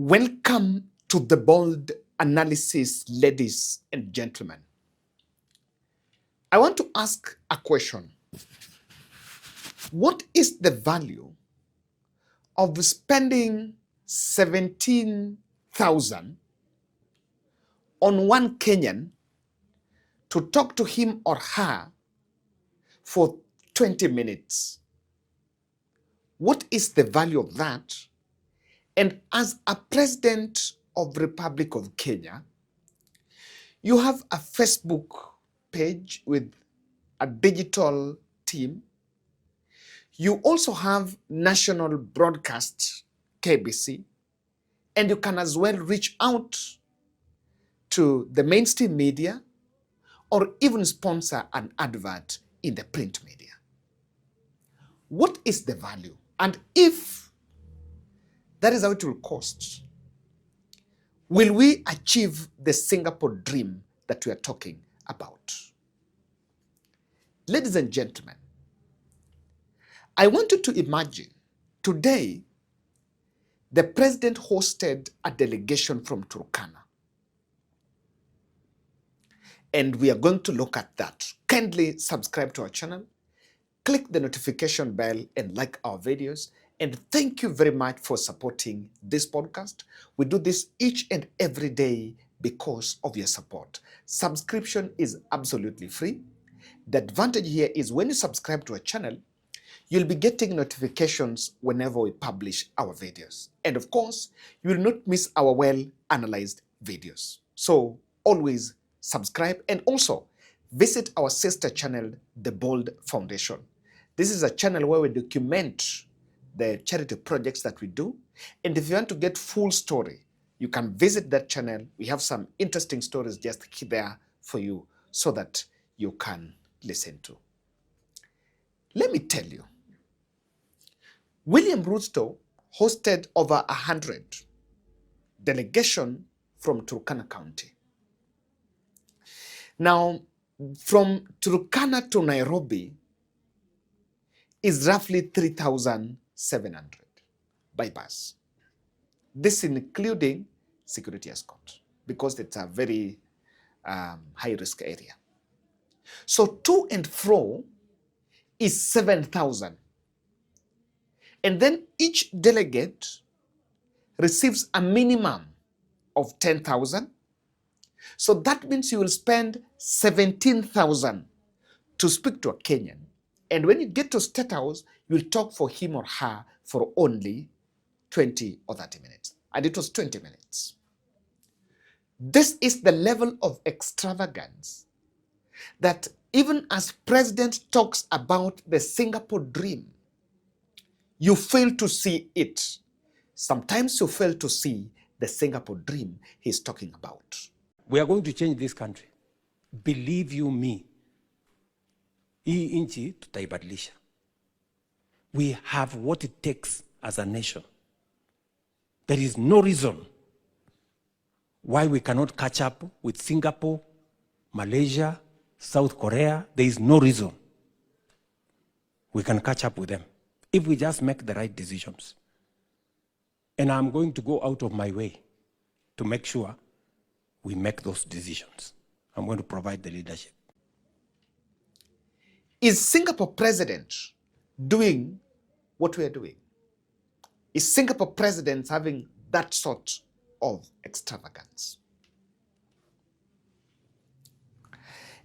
Welcome to the bold analysis, ladies and gentlemen. I want to ask a question. What is the value of spending 17,000 on one Kenyan to talk to him or her for 20 minutes? What is the value of that? And as a president of the Republic of Kenya, you have a Facebook page with a digital team. You also have national broadcast, KBC, and you can as well reach out to the mainstream media or even sponsor an advert in the print media. What is the value? And if that is how it will cost, will we achieve the Singapore dream that we are talking about? Ladies and gentlemen, I want you to imagine today the president hosted a delegation from Turkana. And we are going to look at that. Kindly subscribe to our channel, click the notification bell and like our videos. And thank you very much for supporting this podcast. We do this each and every day because of your support. Subscription is absolutely free. The advantage here is when you subscribe to our channel, you'll be getting notifications whenever we publish our videos. And of course, you will not miss our well-analyzed videos. So always subscribe and also visit our sister channel, The Bold Foundation. This is a channel where we document the charity projects that we do. And if you want to get full story, you can visit that channel. We have some interesting stories just there for you so that you can listen to. Let me tell you, William Ruto hosted over 100 delegations from Turkana County. Now, from Turkana to Nairobi is roughly 3,700 by bus. This including security escort because it's a very high-risk area. So to and fro is 7,000. And then each delegate receives a minimum of 10,000. So that means you will spend 17,000 to speak to a Kenyan. And when you get to Statehouse, you will talk for him or her for only 20 or 30 minutes. And it was 20 minutes. This is the level of extravagance that even as president talks about the Singapore dream, you fail to see it. Sometimes you fail to see the Singapore dream he's talking about. We are going to change this country. Believe you me. Hii inchi tutaibadilisha. We have what it takes as a nation. There is no reason why we cannot catch up with Singapore, Malaysia, South Korea. There is no reason we can catch up with them if we just make the right decisions. And I'm going to go out of my way to make sure we make those decisions. I'm going to provide the leadership. Is Singapore president doing what we are doing? Is Singapore president having that sort of extravagance?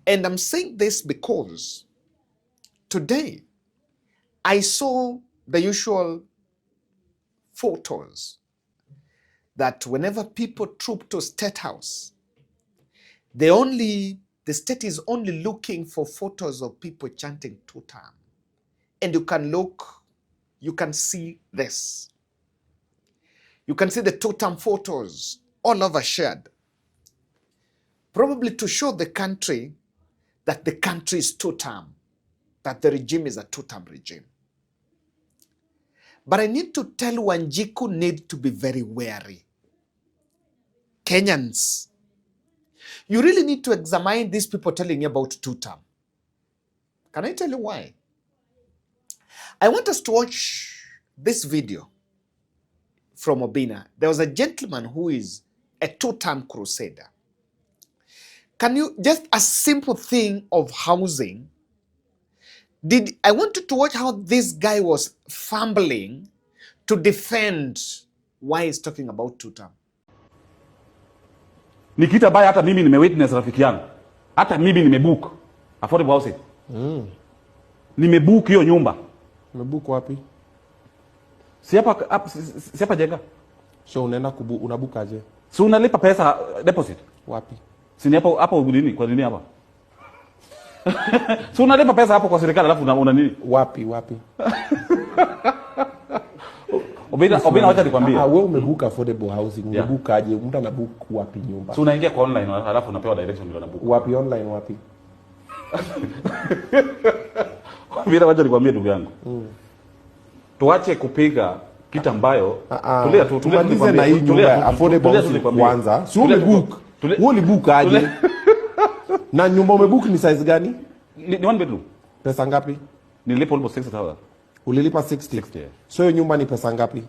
And I'm saying this because today I saw the usual photos that whenever people troop to Statehouse, the state is only looking for photos of people chanting two-term. And you can look, you can see this. You can see the two-term photos all over shared. Probably to show the country that the country is two-term, that the regime is a two-term regime. But I need to tell Wanjiku need to be very wary. Kenyans, you really need to examine these people telling you about two-term. Can I tell you why? I want us to watch this video from Obina. There was a gentleman who is a two-term crusader. Can you, just a simple thing of housing, I wanted to watch how this guy was fumbling to defend why he's talking about two-term. Ni kitu ambaye hata mimi nimewitness rafiki yangu. Hata mimi nimebook affordable housing. Nimebook hiyo nyumba. Umebook wapi? Si hapa jenga. So unaenda unabook aje? Si unalipa pesa deposit. Wapi? Si ni hapo nini? Kwa nini hapa? Si unalipa pesa hapo kwa serikali alafu una nini? Wapi? Obina wacha nikwambie. Wewe umebook affordable housing, umebook aje? Mtu anabook wapi nyumba? Si unaingia kwa online alafu unapewa direction ndio unabook. Wapi online wapi? Obina wacha nikwambie ndugu yangu. Tuache kupiga kitu ambayo tulia tu tumalize na hii nyumba affordable housing kwanza. Si umebook. Wewe ulibook aje? Na nyumba umebook ni size gani? Ni one bedroom. Pesa ngapi? Nilipa almost 60,000. Ulilipa 60? 60. So hiyo nyumba ni pesa ngapi?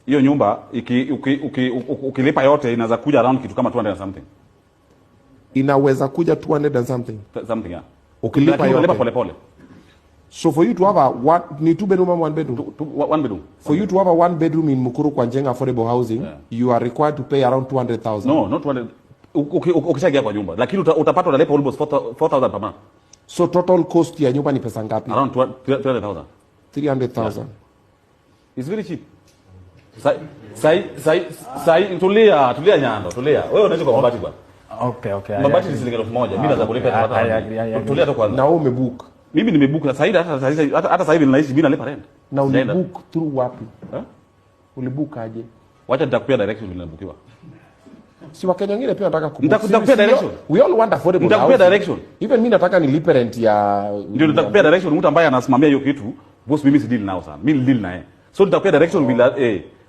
Hiyo nyumba ukilipa yote inaweza kuja around kitu kama 200 and something. Inaweza kuja 200 and something. Something yeah. Ukilipa yote. Pole pole. So for you to have ni two bedroom or one bedroom? One bedroom. For you to have a one bedroom in Mukuru kwa Njenga affordable housing, you are required to pay around 200,000. No, not 200. Ukishagia kwa nyumba. Lakini utapata unalipa almost 4,000 per month. So total cost ya nyumba ni pesa ngapi? Around 300,000. 300,000. It's very cheap. Sai tulia Nyando, tulia. Wewe unaishi kwa mabati bwana. Okay. Mabati ni shilingi 1,000. Mimi naweza kulipa hata. Tulia tu kwanza. Na wewe umebook. Mimi nimebook na hata sasa hivi ninaishi mimi nalipa rent. Na ulibook through wapi? Ulibook aje? Wacha nitakupia direction vile nabukiwa. Si Wakenya wengine pia nataka kubook. Nitakupia direction. We all want affordable housing. Nitakupia direction. Even mimi nataka nilipe rent ya ndio nitakupia direction mtu ambaye anasimamia hiyo kitu. Boss mimi si deal nao sana. Mimi deal naye. So nitakupia direction bila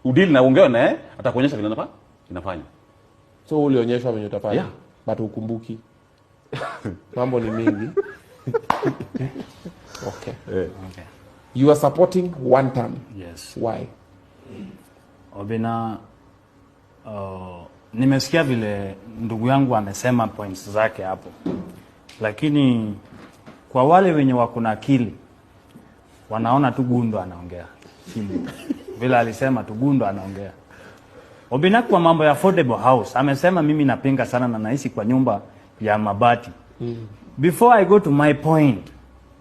udeal na ongea naye atakuonyesha vile inafanya. So ulionyeshwa venye utafanya. Yeah. But ukumbuki. Mambo ni mingi. Okay. You are supporting one term. Yes. Why? Obina, nimesikia vile ndugu yangu amesema points zake hapo, lakini kwa wale wenye wako na akili wanaona tu Gundo anaongea vile alisema tu Gundo anaongea. Obina, kwa mambo ya affordable house amesema mimi napinga sana na naishi kwa nyumba ya mabati. Before I go to my point,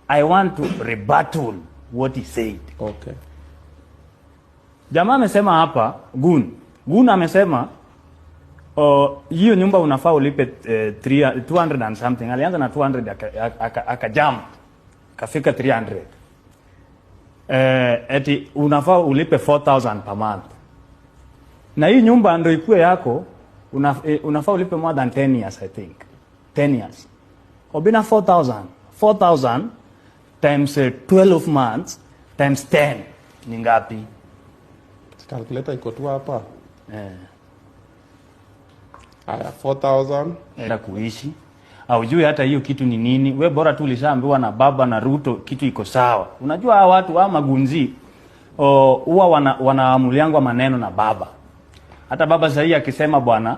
I want to rebuttal what he said. Okay. Jamaa amesema hapa Gun amesema hiyo nyumba unafaa ulipe 200 and something. Alianza na 200 akajump kafika 300. Eti unafaa ulipe 4,000 per month. Na hii nyumba ndio ikuwe yako, unafaa ulipe more than 10 years I think. 10 years. Obina 4,000 times 12 months times 10 ni ngapi? Calculator iko tu hapa. Aya 4,000 era kuishi. Haujui hata hiyo kitu ni nini. We bora tu ulishaambiwa na baba na Ruto kitu iko sawa. Unajua hawa watu wa magunzi huwa wanaamuliangwa maneno na baba. Hata baba sahii akisema bwana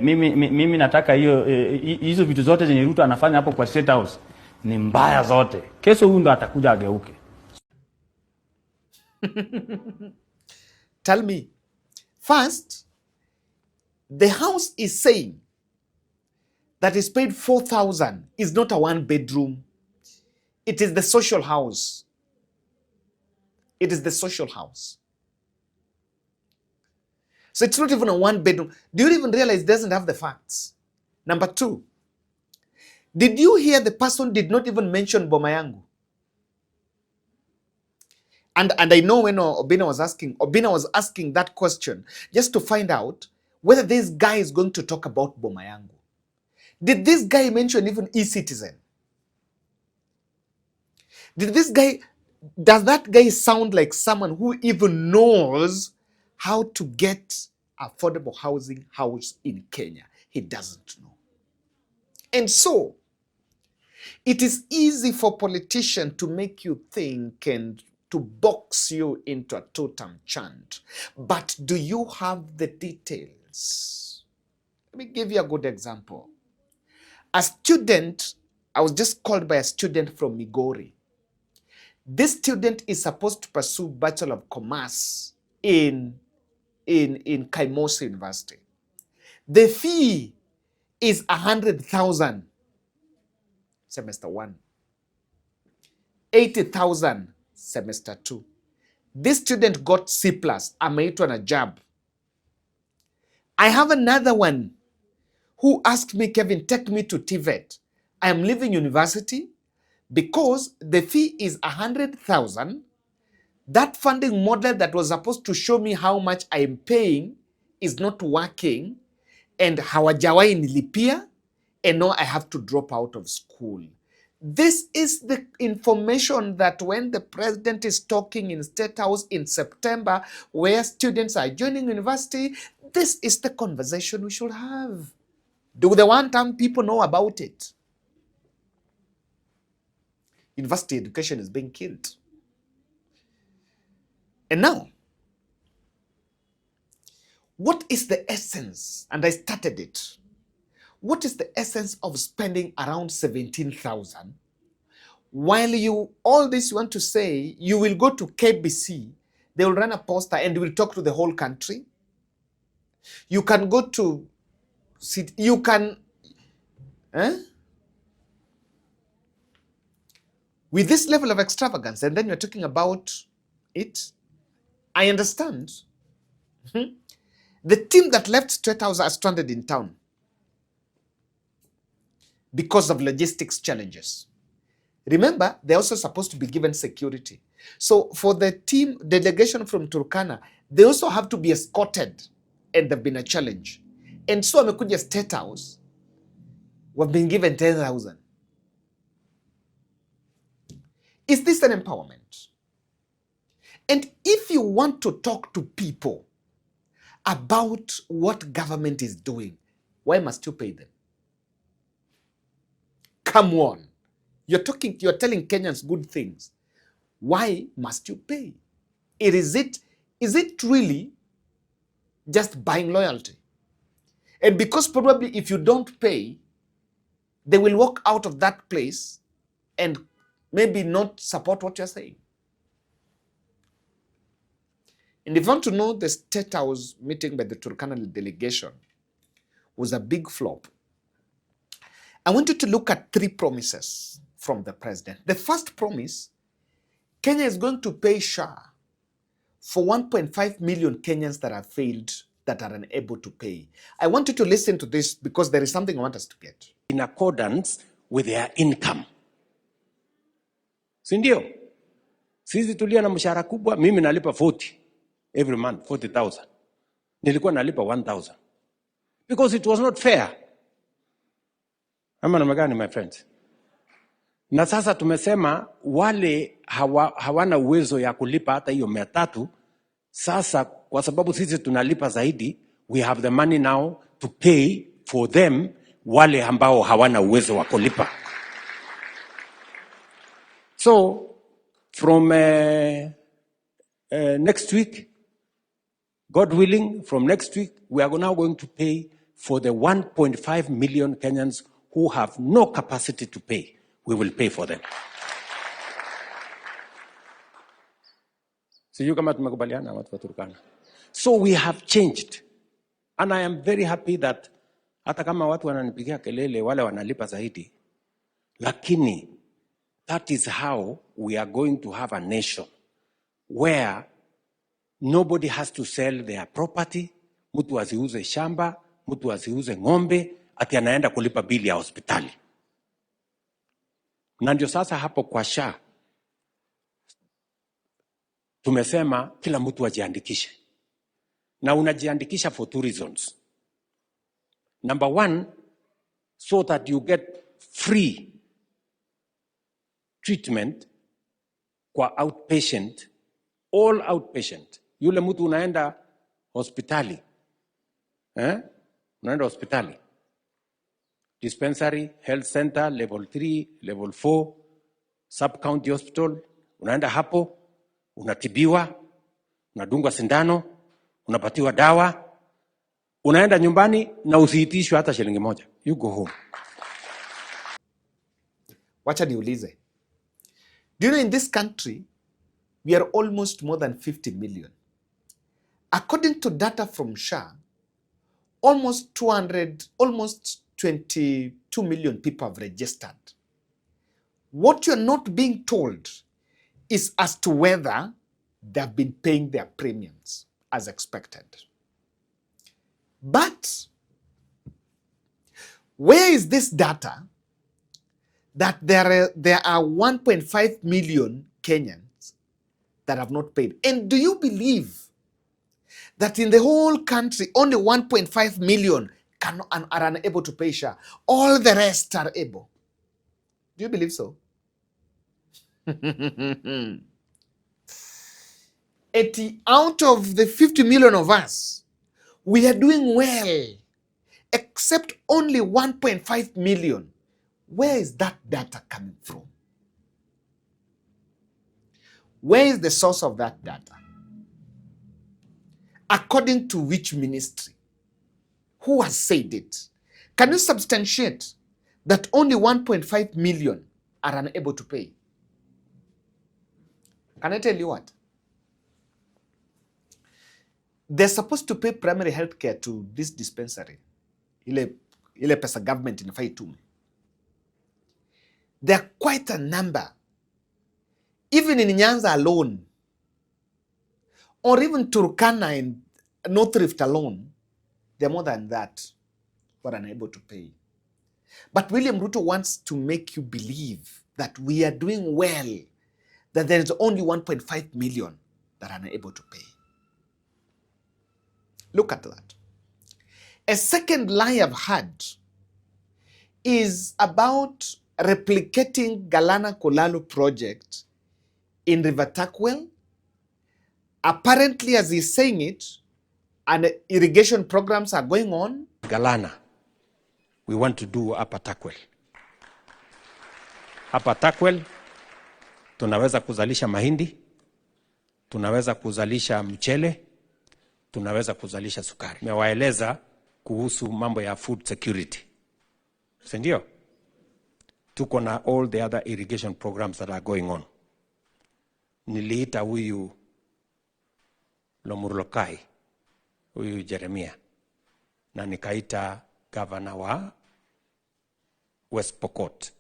mimi nataka hizo vitu zote zenye Ruto anafanya hapo kwa Statehouse ni mbaya zote. Kesho huyu ndo atakuja ageuke. Tell me, first, the house is saying that is paid 4,000 is not a one bedroom. It is the social house. It is the social house. So it's not even a one bedroom. Do you even realize it doesn't have the facts? Number two, did you hear the person did not even mention Bomayangu? And I know when Obina was asking that question just to find out whether this guy is going to talk about Bomayangu. Did this guy mention even e-citizen? Does that guy sound like someone who even knows how to get affordable house in Kenya? He doesn't know. And so, it is easy for politicians to make you think and to box you into a totem chant. But do you have the details? Let me give you a good example. A student, I was just called by a student from Migori. This student is supposed to pursue Bachelor of Commerce in Kaimosi University. The fee is 100,000 semester 1, 80,000 semester 2. This student got C+, ameitwa na JAB. I have another one who asked me, Kevin, take me to TVET. I am leaving university because the fee is 100,000. That funding model that was supposed to show me how much I am paying is not working, and hawajawai nilipia, and now I have to drop out of school. This is the information that when the president is talking in Statehouse in September, where students are joining university, this is the conversation we should have. Do the one-time people know about it? University education is being killed. And now, what is the essence? And I started it. What is the essence of spending around 17,000 while you, all this you want to say, you will go to KBC, they will run a poster and will talk to the whole country. You can go to, you can, with this level of extravagance, and then you're talking about it. I understand. The team that left Statehouse are stranded in town because of logistics challenges. Remember, they're also supposed to be given security. So for the team delegation from Turkana, they also have to be escorted, and there've been a challenge. And so amekuja Statehouse, we've been given 10,000. Is this an empowerment? And if you want to talk to people about what government is doing, why must you pay them? Come on. You're telling Kenyans good things. Why must you pay? Is it really just buying loyalty? And because probably if you don't pay, they will walk out of that place and maybe not support what you're saying. And if you want to know, the Statehouse meeting by the Turkana delegation was a big flop. I want you to look at 3 promises from the president. The first promise, Kenya is going to pay SHA for 1.5 million Kenyans that have failed, that are unable to pay. I want you to listen to this because there is something I want us to get. In accordance with their income. Sindio? Sisi tulia na mshahara kubwa, mimi nalipa 40 every month, 40,000. Nilikuwa nalipa 1,000. Because it was not fair. Ama namagani, my friends? Na sasa tumesema wale hawana uwezo ya kulipa hata hiyo 300. Sasa kwa sababu sisi tunalipa zaidi, we have the money now to pay for them, wale ambao hawana uwezo wa kulipa. So from next week, God willing, from next week, we are now going to pay for the 1.5 million Kenyans who have no capacity to pay. We will pay for them. Sijui kama tumekubaliana watu wa Turkana. So we have changed. And I am very happy that hata kama watu wananipigia kelele wale wanalipa zaidi, lakini that is how we are going to have a nation where nobody has to sell their property. Mtu asiuze shamba, mtu asiuze ng'ombe, ati anaenda kulipa bili ya hospitali. Na ndio sasa hapo kwa SHA tumesema kila mtu ajiandikishe. Na unajiandikisha for 2 reasons. Number 1, so that you get free treatment kwa outpatient, all outpatient. Yule mtu unaenda hospitali. Unaenda hospitali. Dispensary, health center, level 3, level 4, sub-county hospital. Unaenda hapo, unatibiwa, unadungwa sindano, unapatiwa dawa, unaenda nyumbani na usiitishwe hata shilingi moja. You go home. Wacha niulize. Do you know in this country, we are almost more than 50 million. According to data from SHA, almost 22 million people have registered. What you're not being told is as to whether they've been paying their premiums as expected. But where is this data that there are 1.5 million Kenyans that have not paid? And do you believe that in the whole country, only 1.5 million are unable to pay SHA? All the rest are able. Do you believe so? 80 out of the 50 million of us, we are doing well, except only 1.5 million. Where is that data coming from? Where is the source of that data? According to which ministry? Who has said it? Can you substantiate that only 1.5 million are unable to pay? Can I tell you what? They're supposed to pay primary health care to this dispensary. Ile pesa government inafai itume. There are quite a number. Even in Nyanza alone, or even Turkana and North Rift alone, they're more than that who are unable to pay. But William Ruto wants to make you believe that we are doing well, that there is only 1.5 million that are unable to pay. Look at that. A second lie I've had is about replicating Galana Kolalo project in River Turkana. Apparently, as he's saying it, and irrigation programs are going on. Galana, we want to do Upper Turkana. Upper Turkana, tunaweza kuzalisha mahindi, tunaweza kuzalisha mchele, tunaweza kuzalisha sukari. Mewaeleza kuhusu mambo ya food security. Sindio? Tuko na all the other irrigation programs that are going on. Niliita huyu Lomurlokai, huyu Jeremia, na nikaita governor wa West Pokot.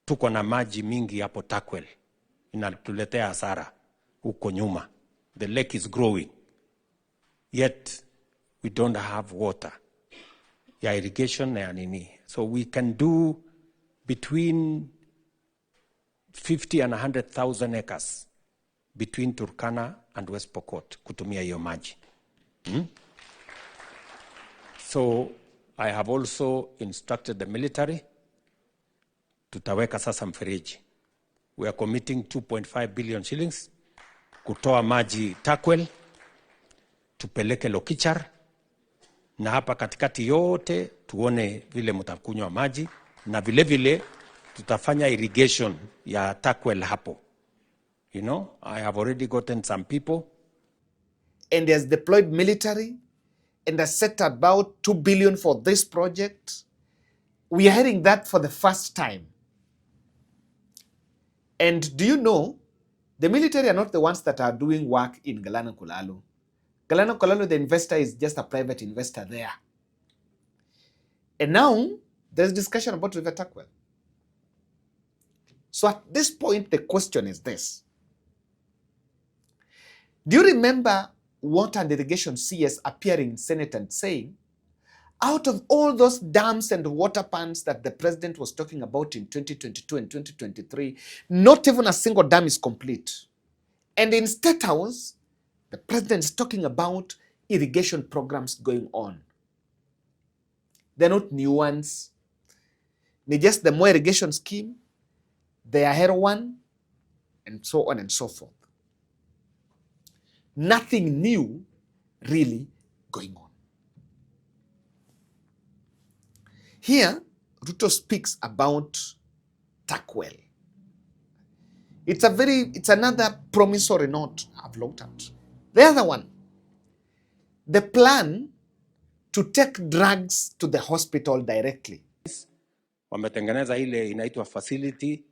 Tuko na maji mingi hapo Turkana, inatuletea hasara huko nyuma. The lake is growing, yet we don't have water ya irrigation na ya nini. So we can do between 50 and 100,000 acres between Turkana and West Pokot kutumia hiyo maji. So I have also instructed the military, tutaweka sasa mfereji. We are committing 2.5 billion shillings kutoa maji Turkana, tupeleke Lokichar, na hapa katikati yote tuone vile mtakunywa maji, na vile vile tutafanya irrigation ya Turkana hapo. You know, I have already gotten some people. And has deployed military and has set about 2 billion for this project. We are hearing that for the first time. And do you know, the military are not the ones that are doing work in Galana Kolalo. Galana Kolalo, the investor is just a private investor there. And now, there's discussion about River Turkana. So at this point, the question is this. Do you remember Water and Irrigation CS appearing in Senate and saying, out of all those dams and water ponds that the president was talking about in 2022 and 2023, not even a single dam is complete. And in Statehouse, the president is talking about irrigation programs going on. They're not new ones. They're just the more irrigation scheme, the Ahero one, and so on and so forth. Nothing new really going on. Here, Ruto speaks about Turkana. It's another promissory note I've looked at. The other one, the plan to take drugs to the hospital directly. Wametengeneza ile inaitwa facility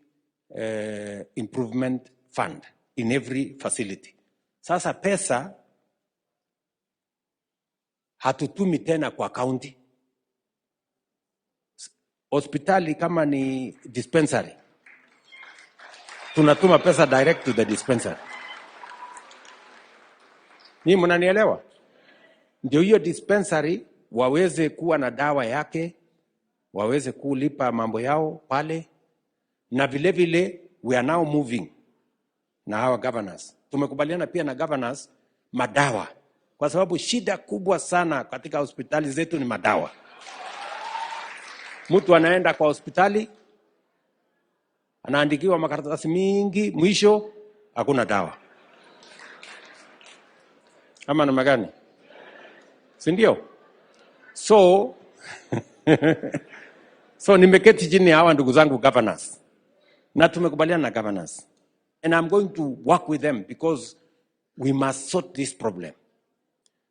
improvement fund in every facility. Sasa pesa hatutumi tena kwa county. Hospitali kama ni dispensary, tunatuma pesa direct to the dispensary. Ni mnanielewa? Ndio hiyo dispensary waweze kuwa na dawa yake, waweze kulipa mambo yao pale, na vile vile we are now moving na our governors. Tumekubaliana pia na governors madawa, kwa sababu shida kubwa sana katika hospitali zetu ni madawa. Mtu anaenda kwa hospitali anaandikiwa makaratasi mingi, mwisho hakuna dawa. Ama namna gani? Si ndio? So nimeketi chini hawa ndugu zangu governors, na tumekubaliana na governors, and I'm going to work with them because we must sort this problem.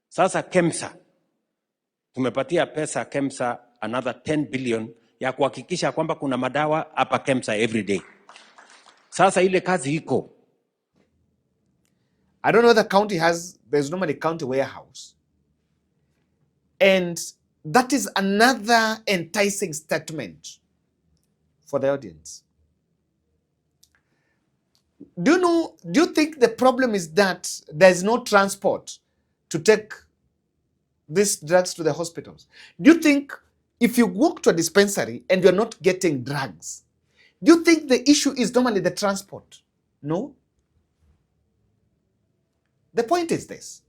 Sasa KEMSA tumepatia pesa KEMSA another 10 billion ya kuhakikisha kwamba kuna madawa hapa KEMSA every day. Sasa ile kazi iko. I don't know the county there's normally county warehouse. And that is another enticing statement for the audience. Do you think the problem is that there's no transport to take these drugs to the hospitals? Do you think if you walk to a dispensary and you're not getting drugs, do you think the issue is normally the transport? No. The point is this.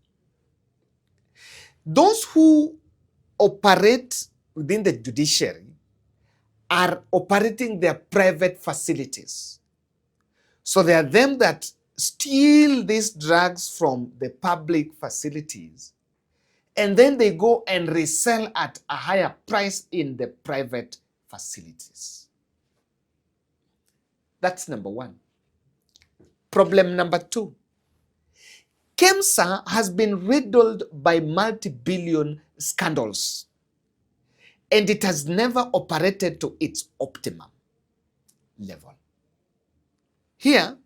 Those who operate within the judiciary are operating their private facilities. So they are them that steal these drugs from the public facilities, and then they go and resell at a higher price in the private facilities. That's number one. Problem number two. KEMSA has been riddled by multi-billion scandals, and it has never operated to its optimum level. Here,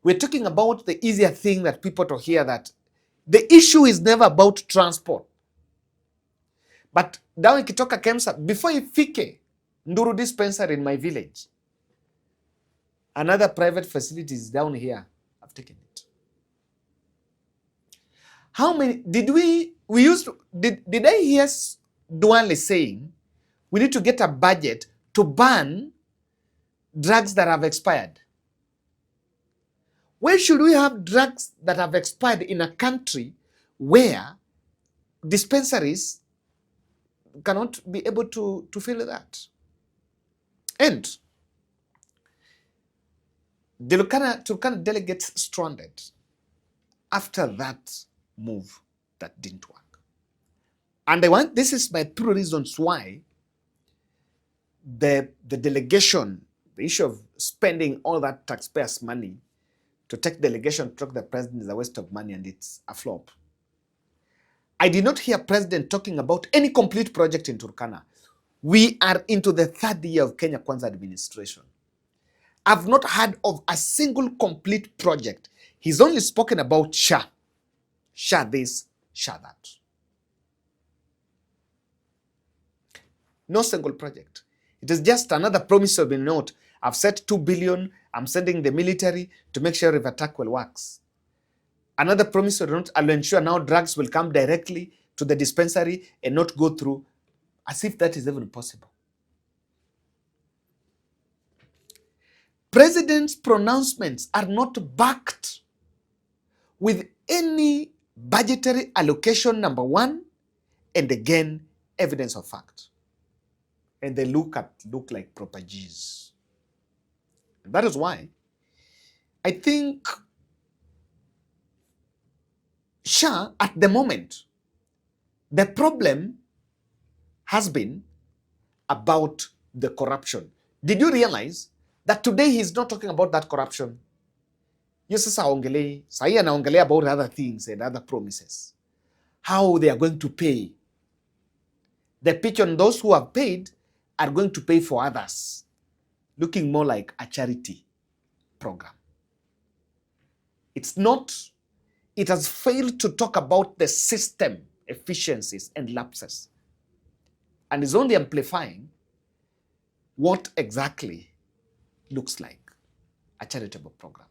we're talking about the easier thing that people to hear, that the issue is never about transport. But down ikitoka KEMSA, before ifike Nduru dispensary in my village, another private facility is down here. I've taken it. How many did I hear Duale saying we need to get a budget to ban drugs that have expired? Why should we have drugs that have expired in a country where dispensaries cannot be able to fill that? And the Turkana delegates stranded after that move that didn't work. And this is my true reasons why the delegation, the issue of spending all that taxpayers' money to take delegation to talk to the president is a waste of money and it's a flop. I did not hear president talking about any complete project in Turkana. We are into the third year of Kenya Kwanza administration. I've not heard of a single complete project. He's only spoken about SHA. SHA this, SHA that. No single project. It is just another promissory note. I've set 2 billion. I'm sending the military to make sure River Turkwel works. Another promissory note, I'll ensure now drugs will come directly to the dispensary and not go through, as if that is even possible. President's pronouncements are not backed with any budgetary allocation, number one, and again, evidence of fact. And they look like proper G's. That is why I think SHA, at the moment, the problem has been about the corruption. Did you realize that today he's not talking about that corruption? Hiyo sasa aongelei, sahii anaongelea about other things and other promises. How they are going to pay. The pitch on those who have paid are going to pay for others. Looking more like a charity program. It's not, it has failed to talk about the system efficiencies and lapses, and is only amplifying what exactly looks like a charitable program.